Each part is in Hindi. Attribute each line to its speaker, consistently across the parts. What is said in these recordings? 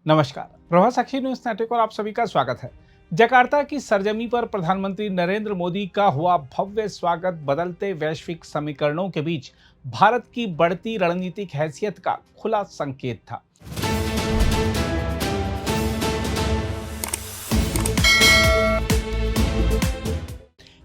Speaker 1: नमस्कार, प्रभात साक्षी न्यूज नेटवर्क और आप सभी का स्वागत है। जकार्ता की सरजमी पर प्रधानमंत्री नरेंद्र मोदी का हुआ भव्य स्वागत बदलते वैश्विक समीकरणों के बीच भारत की बढ़ती रणनीतिक हैसियत का खुला संकेत था।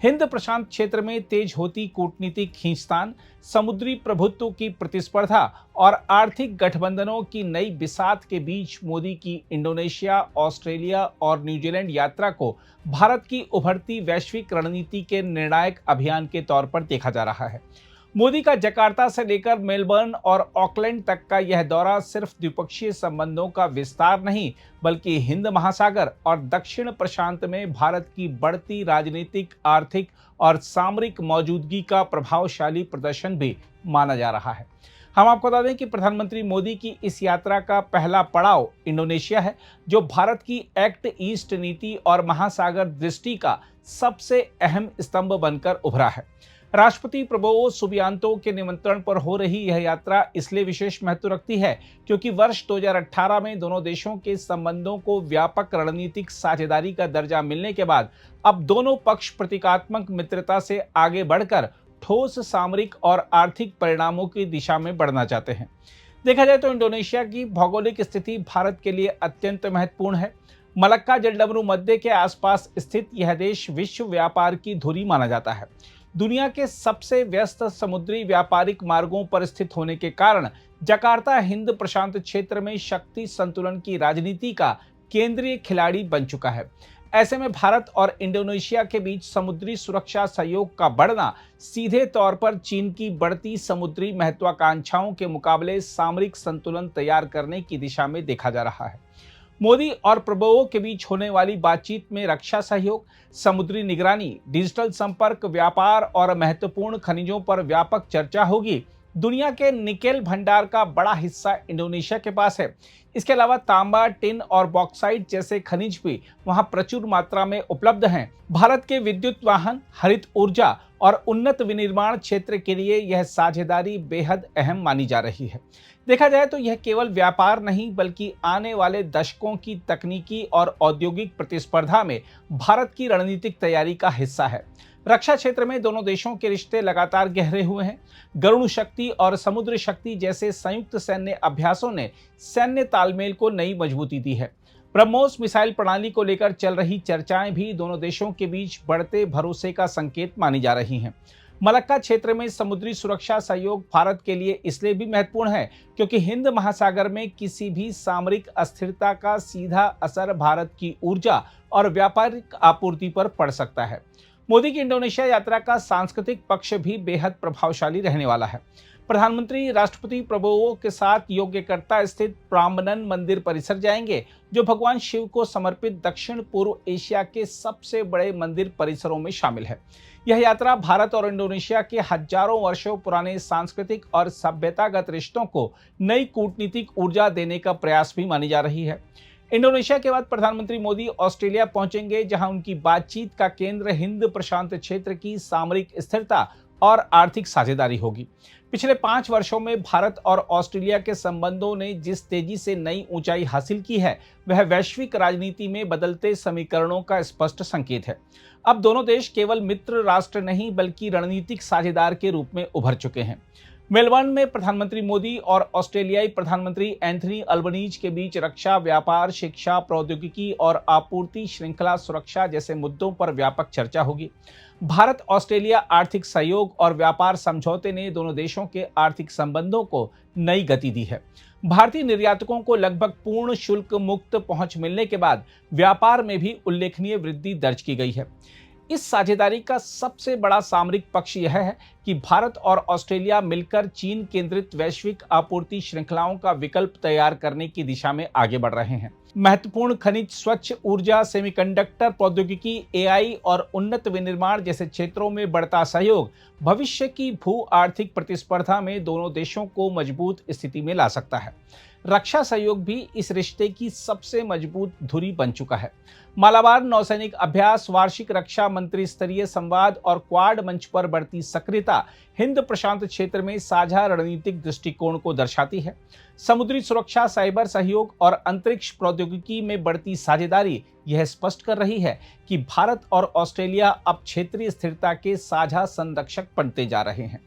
Speaker 1: हिंद प्रशांत क्षेत्र में तेज होती कूटनीतिक खींचतान, समुद्री प्रभुत्व की प्रतिस्पर्धा और आर्थिक गठबंधनों की नई बिसात के बीच मोदी की इंडोनेशिया, ऑस्ट्रेलिया और न्यूजीलैंड यात्रा को भारत की उभरती वैश्विक रणनीति के निर्णायक अभियान के तौर पर देखा जा रहा है। मोदी का जकार्ता से लेकर मेलबर्न और ऑकलैंड तक का यह दौरा सिर्फ द्विपक्षीय संबंधों का विस्तार नहीं, बल्कि हिंद महासागर और दक्षिण प्रशांत में भारत की बढ़ती राजनीतिक, आर्थिक और सामरिक मौजूदगी का प्रभावशाली प्रदर्शन भी माना जा रहा है। हम आपको बता दें कि प्रधानमंत्री मोदी की इस यात्रा का पहला पड़ाव इंडोनेशिया है, जो भारत की एक्ट ईस्ट नीति और महासागर दृष्टि का सबसे अहम स्तंभ बनकर उभरा है। राष्ट्रपति प्रबोवो सुबियांतो के निमंत्रण पर हो रही यह यात्रा इसलिए विशेष महत्व रखती है क्योंकि वर्ष 2018 में दोनों देशों के संबंधों को व्यापक रणनीतिक साझेदारी का दर्जा मिलने के बाद अब दोनों पक्ष प्रतीकात्मक मित्रता से आगे बढ़कर ठोस सामरिक और आर्थिक परिणामों की दिशा में बढ़ना चाहते हैं। देखा जाए तो इंडोनेशिया की भौगोलिक स्थिति भारत के लिए अत्यंत महत्वपूर्ण है। मलक्का जलडमरू मध्य के आसपास स्थित यह देश विश्व व्यापार की धुरी माना जाता है। दुनिया के सबसे व्यस्त समुद्री व्यापारिक मार्गों पर स्थित होने के कारण जकार्ता हिंद प्रशांत क्षेत्र में शक्ति संतुलन की राजनीति का केंद्रीय खिलाड़ी बन चुका है। ऐसे में भारत और इंडोनेशिया के बीच समुद्री सुरक्षा सहयोग का बढ़ना सीधे तौर पर चीन की बढ़ती समुद्री महत्वाकांक्षाओं के मुकाबले सामरिक संतुलन तैयार करने की दिशा में देखा जा रहा है। मोदी और प्रबोवो के बीच होने वाली बातचीत में रक्षा सहयोग, समुद्री निगरानी, डिजिटल संपर्क, व्यापार और महत्वपूर्ण खनिजों पर व्यापक चर्चा होगी। दुनिया के निकेल भंडार का बड़ा हिस्सा इंडोनेशिया के पास है। इसके अलावा तांबा, टिन और बॉक्साइट जैसे खनिज भी वहां प्रचुर मात्रा में उपलब्ध हैं। भारत के विद्युत वाहन, हरित ऊर्जा और उन्नत विनिर्माण क्षेत्र के लिए यह साझेदारी बेहद अहम मानी जा रही है। देखा जाए तो यह केवल व्यापार नहीं, बल्कि आने वाले दशकों की तकनीकी और औद्योगिक प्रतिस्पर्धा में भारत की रणनीतिक तैयारी का हिस्सा है। रक्षा क्षेत्र में दोनों देशों के रिश्ते लगातार गहरे हुए हैं। गरुड़ शक्ति और समुद्र शक्ति जैसे संयुक्त सैन्य अभ्यासों ने सैन्य तालमेल को नई मजबूती दी है। ब्रह्मोस मिसाइल प्रणाली को लेकर चल रही चर्चाएं भी दोनों देशों के बीच बढ़ते भरोसे का संकेत मानी जा रही हैं। मलक्का क्षेत्र में समुद्री सुरक्षा सहयोग भारत के लिए इसलिए भी महत्वपूर्ण है क्योंकि हिंद महासागर में किसी भी सामरिक अस्थिरता का सीधा असर भारत की ऊर्जा और व्यापारिक आपूर्ति पर पड़ सकता है। मोदी की इंडोनेशिया यात्रा का सांस्कृतिक पक्ष भी बेहद प्रभावशाली रहने वाला है। प्रधानमंत्री राष्ट्रपति प्रबोवो के साथ योग्यकर्ता स्थित प्राम्बनन मंदिर परिसर जाएंगे, जो भगवान शिव को समर्पित दक्षिण पूर्व एशिया के सबसे बड़े मंदिर परिसरों में शामिल है। यह यात्रा भारत और इंडोनेशिया के हजारों वर्षों पुराने सांस्कृतिक और सभ्यतागत रिश्तों को नई कूटनीतिक ऊर्जा देने का प्रयास भी मानी जा रही है। इंडोनेशिया के बाद प्रधानमंत्री मोदी ऑस्ट्रेलिया पहुंचेंगे, जहां उनकी बातचीत का केंद्र हिंद प्रशांत क्षेत्र की सामरिक स्थिरता और आर्थिक साझेदारी होगी। पिछले 5 वर्षों में भारत और ऑस्ट्रेलिया के संबंधों ने जिस तेजी से नई ऊंचाई हासिल की है, वह वैश्विक राजनीति में बदलते समीकरणों का स्पष्ट संकेत है। अब दोनों देश केवल मित्र राष्ट्र नहीं, बल्कि रणनीतिक साझेदार के रूप में उभर चुके हैं। मेलबर्न में प्रधानमंत्री मोदी और ऑस्ट्रेलियाई प्रधानमंत्री एंथनी अल्बनीज के बीच रक्षा, व्यापार, शिक्षा, प्रौद्योगिकी और आपूर्ति श्रृंखला सुरक्षा जैसे मुद्दों पर व्यापक चर्चा होगी। भारत ऑस्ट्रेलिया आर्थिक सहयोग और व्यापार समझौते ने दोनों देशों के आर्थिक संबंधों को नई गति दी है। भारतीय निर्यातकों को लगभग पूर्ण शुल्क मुक्त पहुंच मिलने के बाद व्यापार में भी उल्लेखनीय वृद्धि दर्ज की गई है। इस साझेदारी का सबसे बड़ा सामरिक पक्ष यह है कि भारत और ऑस्ट्रेलिया मिलकर चीन केंद्रित वैश्विक आपूर्ति श्रृंखलाओं का विकल्प तैयार करने की दिशा में आगे बढ़ रहे हैं। महत्वपूर्ण खनिज, स्वच्छ ऊर्जा, सेमीकंडक्टर प्रौद्योगिकी, एआई और उन्नत विनिर्माण जैसे क्षेत्रों में बढ़ता सहयोग भविष्य की भू आर्थिक प्रतिस्पर्धा में दोनों देशों को मजबूत स्थिति में ला सकता है। रक्षा सहयोग भी इस रिश्ते की सबसे मजबूत धुरी बन चुका है। मालाबार नौसैनिक अभ्यास, वार्षिक रक्षा मंत्री स्तरीय संवाद और क्वाड मंच पर बढ़ती सक्रियता हिंद प्रशांत क्षेत्र में साझा रणनीतिक दृष्टिकोण को दर्शाती है। समुद्री सुरक्षा, साइबर सहयोग और अंतरिक्ष प्रौद्योगिकी में बढ़ती साझेदारी यह स्पष्ट कर रही है कि भारत और ऑस्ट्रेलिया अब क्षेत्रीय स्थिरता के साझा संरक्षक बनते जा रहे हैं।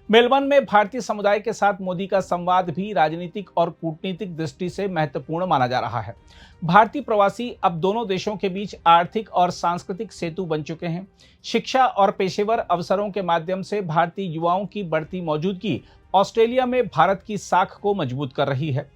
Speaker 1: मेलबर्न में भारतीय समुदाय के साथ मोदी का संवाद भी राजनीतिक और कूटनीतिक दृष्टि से महत्वपूर्ण माना जा रहा है। भारतीय प्रवासी अब दोनों देशों के बीच आर्थिक और सांस्कृतिक सेतु बन चुके हैं। शिक्षा और पेशेवर अवसरों के माध्यम से भारतीय युवाओं की बढ़ती मौजूदगी ऑस्ट्रेलिया में भारत की साख को मजबूत कर रही है।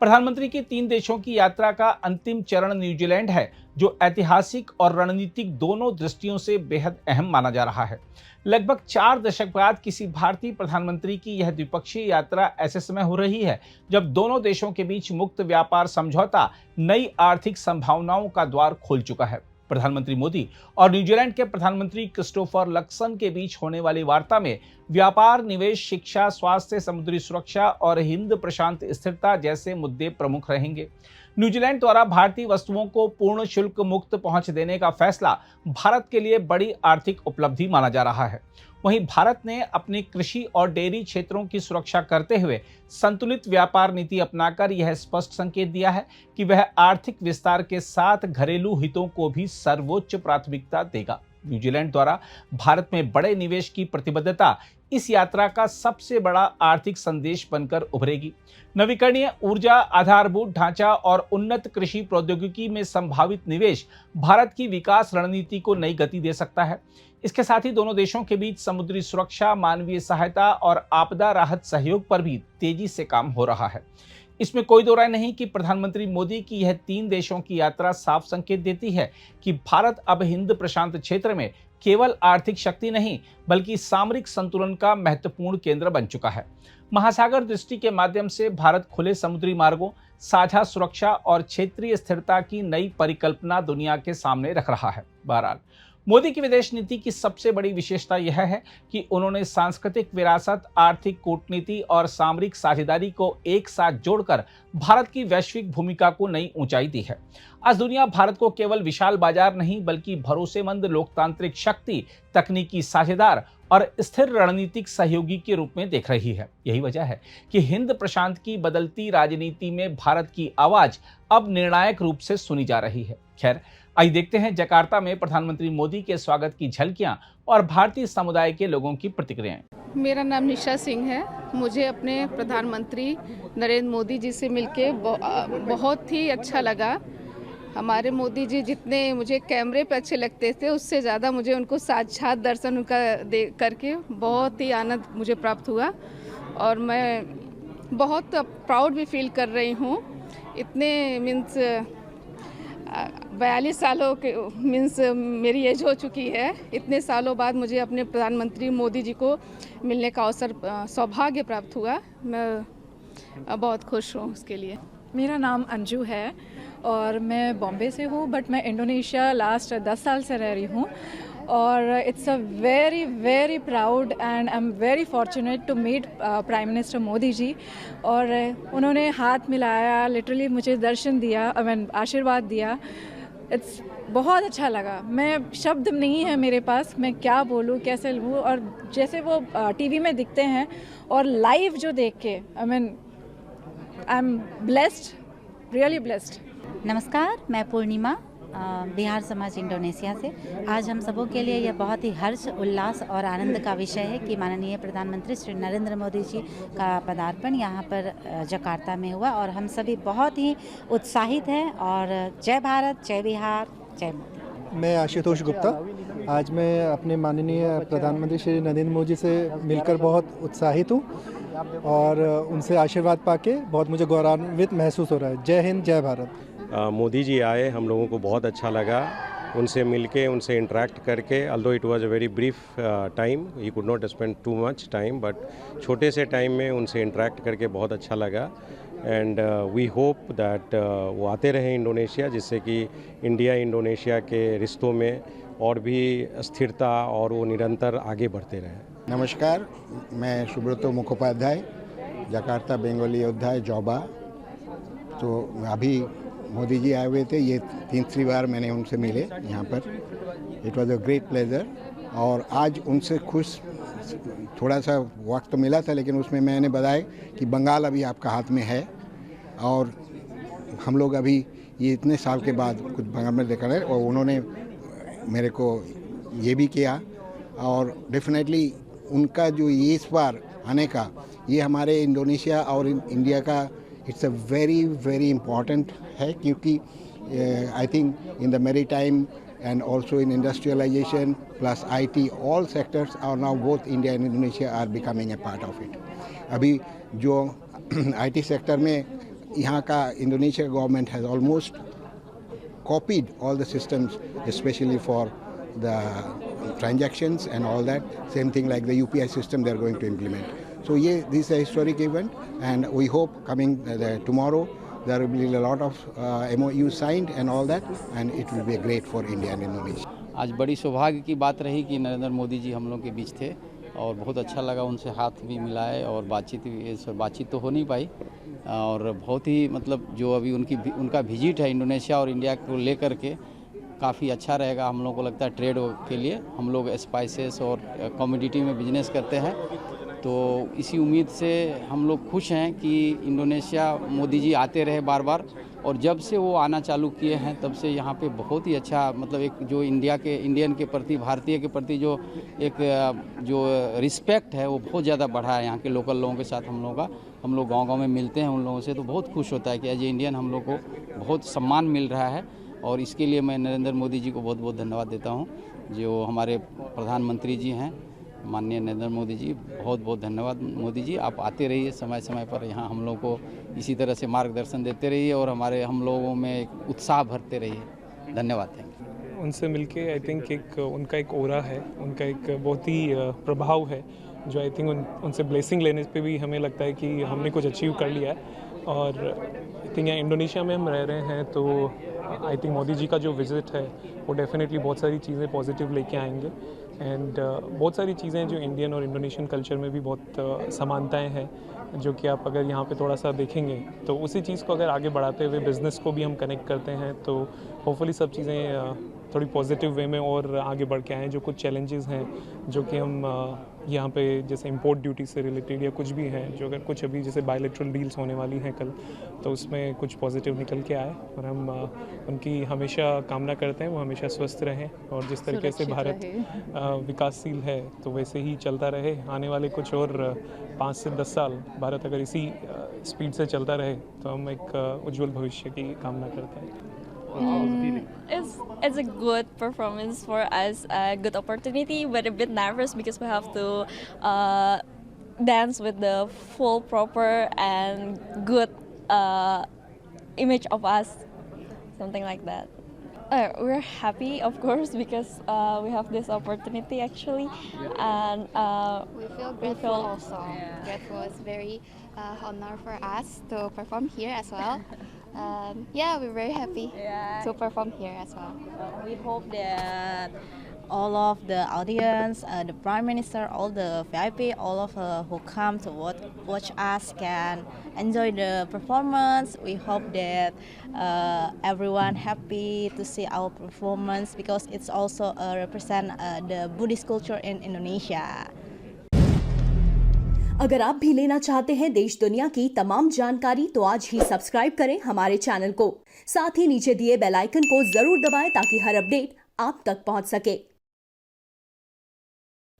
Speaker 1: प्रधानमंत्री की 3 देशों की यात्रा का अंतिम चरण न्यूजीलैंड है, जो ऐतिहासिक और रणनीतिक दोनों दृष्टियों से बेहद अहम माना जा रहा है। लगभग 4 दशक बाद किसी भारतीय प्रधानमंत्री की यह द्विपक्षीय यात्रा ऐसे समय हो रही है जब दोनों देशों के बीच मुक्त व्यापार समझौता नई आर्थिक संभावनाओं का द्वार खोल चुका है। प्रधानमंत्री मोदी और न्यूजीलैंड के प्रधानमंत्री क्रिस्टोफर लक्सन के बीच होने वाली वार्ता में व्यापार, निवेश, शिक्षा, स्वास्थ्य, समुद्री सुरक्षा और हिंद प्रशांत स्थिरता जैसे मुद्दे प्रमुख रहेंगे। न्यूजीलैंड द्वारा भारतीय वस्तुओं को पूर्ण शुल्क मुक्त पहुंच देने का फैसला भारत के लिए बड़ी आर्थिक उपलब्धि माना जा रहा है। वहीं भारत ने अपनी कृषि और डेयरी क्षेत्रों की सुरक्षा करते हुए संतुलित व्यापार नीति अपनाकर यह स्पष्ट संकेत दिया है कि वह आर्थिक विस्तार के साथ घरेलू हितों को भी सर्वोच्च प्राथमिकता देगा। न्यूजीलैंड द्वारा भारत में बड़े निवेश की प्रतिबद्धता इस यात्रा का सबसे बड़ा आर्थिक संदेश बनकर उभरेगी। नवीकरणीय ऊर्जा, आधारभूत ढांचा और उन्नत कृषि प्रौद्योगिकी में संभावित निवेश भारत की विकास रणनीति को नई गति दे सकता है। इसके साथ ही दोनों देशों के बीच समुद्री सुरक्षा, मानवीय सहायता और आपदा राहत सहयोग पर भी तेजी से काम हो रहा है। इसमें कोई दो राय नहीं कि प्रधानमंत्री मोदी की यह 3 देशों की यात्रा साफ संकेत देती है कि भारत अब हिंद प्रशांत क्षेत्र में केवल आर्थिक शक्ति नहीं बल्कि सामरिक संतुलन का महत्वपूर्ण केंद्र बन चुका है। महासागर दृष्टि के माध्यम से भारत खुले समुद्री मार्गों, साझा सुरक्षा और क्षेत्रीय स्थिरता की नई परिकल्पना दुनिया के सामने रख रहा है। बहरहाल, मोदी की विदेश नीति की सबसे बड़ी विशेषता यह है कि उन्होंने सांस्कृतिक विरासत, आर्थिक कूटनीति और सामरिक साझेदारी को एक साथ जोड़कर भारत की वैश्विक भूमिका को नई ऊंचाई दी है। आज दुनिया भारत को केवल विशाल बाजार नहीं बल्कि भरोसेमंद लोकतांत्रिक शक्ति, तकनीकी साझेदार और स्थिर रणनीतिक सहयोगी के रूप में देख रही है। यही वजह है कि हिंद प्रशांत की बदलती राजनीति में भारत की आवाज अब निर्णायक रूप से सुनी जा रही है। खैर, आइए देखते हैं जकार्ता में प्रधानमंत्री मोदी के स्वागत की झलकियां और भारतीय समुदाय के लोगों की प्रतिक्रियाएं।
Speaker 2: मेरा नाम निशा सिंह है। मुझे अपने प्रधानमंत्री नरेंद्र मोदी जी से मिलके बहुत ही अच्छा लगा। हमारे मोदी जी जितने मुझे कैमरे पे अच्छे लगते थे, उससे ज़्यादा मुझे उनको साक्षात दर्शन उनका दे करके बहुत ही आनंद मुझे प्राप्त हुआ और मैं बहुत प्राउड भी फील कर रही हूँ। इतने 42 सालों के मेरी एज हो चुकी है। इतने सालों बाद मुझे अपने प्रधानमंत्री मोदी जी को मिलने का अवसर, सौभाग्य प्राप्त हुआ। मैं बहुत खुश हूँ उसके लिए।
Speaker 3: मेरा नाम अंजू है और मैं बॉम्बे से हूँ, बट मैं इंडोनेशिया लास्ट 10 साल से रह रही हूँ और it's a very very proud and I am very fortunate to meet prime minister Modi ji. और उन्होंने हाथ मिलाया, लिटरली मुझे दर्शन दिया, आशीर्वाद दिया। इट्स बहुत अच्छा लगा। मैं शब्द नहीं है मेरे पास, मैं क्या बोलूँ, कैसे लूँ। और जैसे वो टीवी में दिखते हैं और लाइव जो देख के I am blessed, really blessed.
Speaker 4: नमस्कार, मैं पूर्णिमा, बिहार समाज इंडोनेशिया से। आज हम सबों के लिए यह बहुत ही हर्ष, उल्लास और आनंद का विषय है कि माननीय प्रधानमंत्री श्री नरेंद्र मोदी जी का पदार्पण यहाँ पर जकार्ता में हुआ और हम सभी बहुत ही उत्साहित हैं। और जय भारत, जय बिहार, जय मोदी।
Speaker 5: मैं आशुतोष गुप्ता। आज मैं अपने माननीय प्रधानमंत्री श्री नरेंद्र मोदी से मिलकर बहुत उत्साहित हूँ और उनसे आशीर्वाद पाके बहुत मुझे गौरवान्वित महसूस हो रहा है। जय हिंद, जय भारत।
Speaker 6: मोदी जी आए, हम लोगों को बहुत अच्छा लगा उनसे मिलके, उनसे इंटरेक्ट करके। Although it was a very brief time, he could not spend too much time, but छोटे से टाइम में उनसे इंटरेक्ट करके बहुत अच्छा लगा। एंड वी होप दैट वो आते रहे इंडोनेशिया, जिससे कि इंडिया इंडोनेशिया के रिश्तों में और भी स्थिरता और वो निरंतर आगे बढ़ते रहे।
Speaker 7: नमस्कार, मैं सुब्रतो मुखोपाध्याय, जकार्ता बेंगोली योद्धा जॉबा। तो अभी मोदी जी आए हुए थे, ये तीसरी बार मैंने उनसे मिले यहाँ पर। It was a great pleasure. और आज उनसे खुश, थोड़ा सा वक्त तो मिला था लेकिन उसमें मैंने बताया कि बंगाल अभी आपका हाथ में है और हम लोग अभी ये इतने साल के बाद कुछ बंगाल में देखा है। और उन्होंने मेरे को ये भी किया और डेफिनेटली उनका जो ये इस बार आने का, ये हमारे इंडोनेशिया और इंडिया का it's a very very important है, क्योंकि I think in the maritime and also in industrialization plus IT, all sectors are now, both India and Indonesia are becoming a part of it. अभी जो IT sector में यहाँ का Indonesia government has almost copied all the systems, especially for the transactions and all that. Same thing like the UPI system they are going to implement. So yeah, this is a historic event, and we hope coming tomorrow there will be a lot of MOU signed and all that, and it will be great for India and Indonesia.
Speaker 8: आज बड़ी सौभाग्य की बात रही कि नरेंद्र मोदी जी हम लोग के बीच थे और बहुत अच्छा लगा, उनसे हाथ भी मिलाए और बातचीत तो हो नहीं पाई। और बहुत ही मतलब जो अभी उनका विजिट है इंडोनेशिया और इंडिया को लेकर के काफ़ी अच्छा रहेगा। हम लोग को लगता है ट्रेड के लिए, हम लोग स्पाइसेस और कमोडिटी में बिजनेस करते हैं, तो इसी उम्मीद से हम लोग खुश हैं कि इंडोनेशिया मोदी जी आते रहे बार बार। और जब से वो आना चालू किए हैं तब से यहाँ पे बहुत ही अच्छा, मतलब एक जो इंडियन के प्रति, भारतीय के प्रति जो रिस्पेक्ट है वो बहुत ज़्यादा बढ़ा है यहाँ के लोकल लोगों के साथ। हम लोग गांव-गांव में मिलते हैं उन लोगों से, तो बहुत खुश होता है कि एज ए इंडियन हम लोग को बहुत सम्मान मिल रहा है। और इसके लिए मैं नरेंद्र मोदी जी को बहुत बहुत धन्यवाद देता हूँ, जो हमारे प्रधानमंत्री जी हैं माननीय नरेंद्र मोदी जी। बहुत बहुत धन्यवाद मोदी जी, आप आते रहिए समय समय पर यहाँ, हम लोग को इसी तरह से मार्गदर्शन देते रहिए और हम लोगों में एक उत्साह भरते रहिए। धन्यवाद। Thank you.
Speaker 9: उनसे मिलके आई थिंक उनका एक ओरा है, उनका एक बहुत ही प्रभाव है, जो आई थिंक उनसे ब्लेसिंग लेने पे भी हमें लगता है कि हमने कुछ अचीव कर लिया है। और आई थिंक यहाँ इंडोनेशिया में हम रह रहे हैं, तो आई थिंक मोदी जी का जो विज़िट है वो डेफिनेटली बहुत सारी चीज़ें पॉजिटिव लेके आएंगे। एंड बहुत सारी चीज़ें जो इंडियन और इंडोनेशियन कल्चर में भी बहुत समानताएं हैं, जो कि आप अगर यहाँ पे थोड़ा सा देखेंगे तो उसी चीज़ को अगर आगे बढ़ाते हुए बिज़नेस को भी हम कनेक्ट करते हैं, तो होपफुली सब चीज़ें थोड़ी पॉजिटिव वे में और आगे बढ़ के आएँ। जो कुछ चैलेंजेस हैं जो कि हम यहाँ पे जैसे इंपोर्ट ड्यूटी से रिलेटेड या कुछ भी है, जो अगर कुछ अभी जैसे बायलैटरल डील्स होने वाली हैं कल, तो उसमें कुछ पॉजिटिव निकल के आए। और हम उनकी हमेशा कामना करते हैं वो हमेशा स्वस्थ रहें, और जिस तरीके से भारत विकासशील है तो वैसे ही चलता रहे। आने वाले कुछ और 5 से 10 साल भारत अगर इसी स्पीड से चलता रहे तो हम एक उज्जवल भविष्य की कामना करते हैं।
Speaker 10: It's a good performance for us, a good opportunity, but a bit nervous because we have to dance with the full, proper and good image of us, something like that. We're happy, of course, because we have this opportunity actually, and
Speaker 11: we feel grateful also. Grateful is very honor for us to perform here as well. Yeah, we're very happy to perform here as well.
Speaker 12: We hope that all of the audience, the Prime Minister, all the VIP, all of who come to watch us can enjoy the performance. We hope that everyone happy to see our performance because it's also represent the Buddhist culture in Indonesia.
Speaker 13: अगर आप भी लेना चाहते हैं देश दुनिया की तमाम जानकारी तो आज ही सब्सक्राइब करें हमारे चैनल को। साथ ही नीचे दिए बेल आइकन को जरूर दबाएं ताकि हर अपडेट आप तक पहुंच सके।